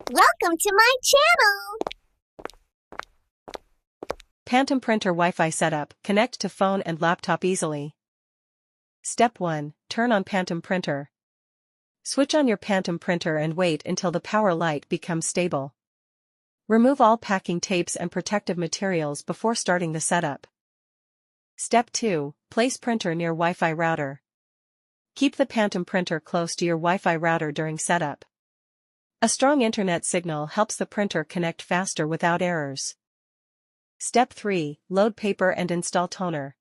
Welcome to my channel! Pantum Printer Wi-Fi setup. Connect to phone and laptop easily. Step 1. Turn on Pantum Printer. Switch on your Pantum Printer and wait until the power light becomes stable. Remove all packing tapes and protective materials before starting the setup. Step 2. Place printer near Wi-Fi router. Keep the Pantum Printer close to your Wi-Fi router during setup. A strong internet signal helps the printer connect faster without errors. Step 3. Load paper and install toner.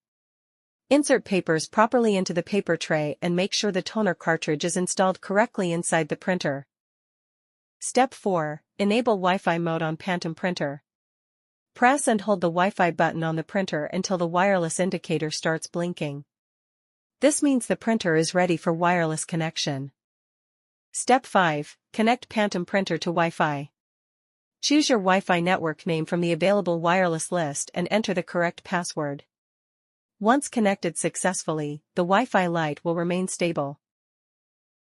Insert papers properly into the paper tray and make sure the toner cartridge is installed correctly inside the printer. Step 4. Enable Wi-Fi mode on Pantum Printer. Press and hold the Wi-Fi button on the printer until the wireless indicator starts blinking. This means the printer is ready for wireless connection. Step 5. Connect Pantum Printer to Wi-Fi. Choose your Wi-Fi network name from the available wireless list and enter the correct password. Once connected successfully, the Wi-Fi light will remain stable.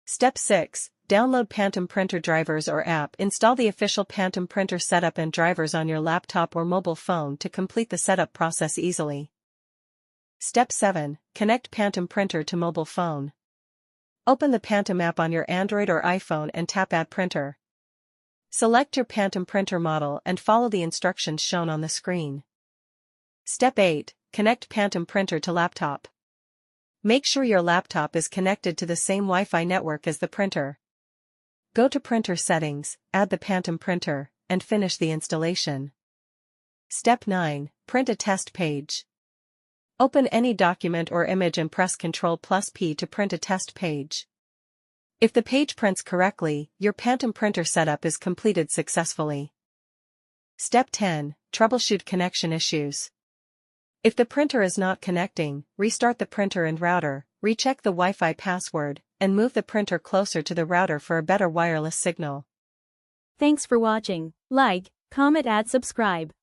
Step 6. Download Pantum Printer drivers or app. Install the official Pantum Printer setup and drivers on your laptop or mobile phone to complete the setup process easily. Step 7. Connect Pantum Printer to mobile phone. Open the Pantum app on your Android or iPhone and tap Add Printer. Select your Pantum Printer model and follow the instructions shown on the screen. Step 8. Connect Pantum Printer to laptop. Make sure your laptop is connected to the same Wi-Fi network as the printer. Go to Printer Settings, add the Pantum Printer, and finish the installation. Step 9. Print a test page. Open any document or image and press Ctrl+P to print a test page. If the page prints correctly, your Pantum Printer setup is completed successfully. Step 10. Troubleshoot connection issues. If the printer is not connecting, restart the printer and router, recheck the Wi-Fi password, and move the printer closer to the router for a better wireless signal. Thanks for watching. Like, comment, and subscribe.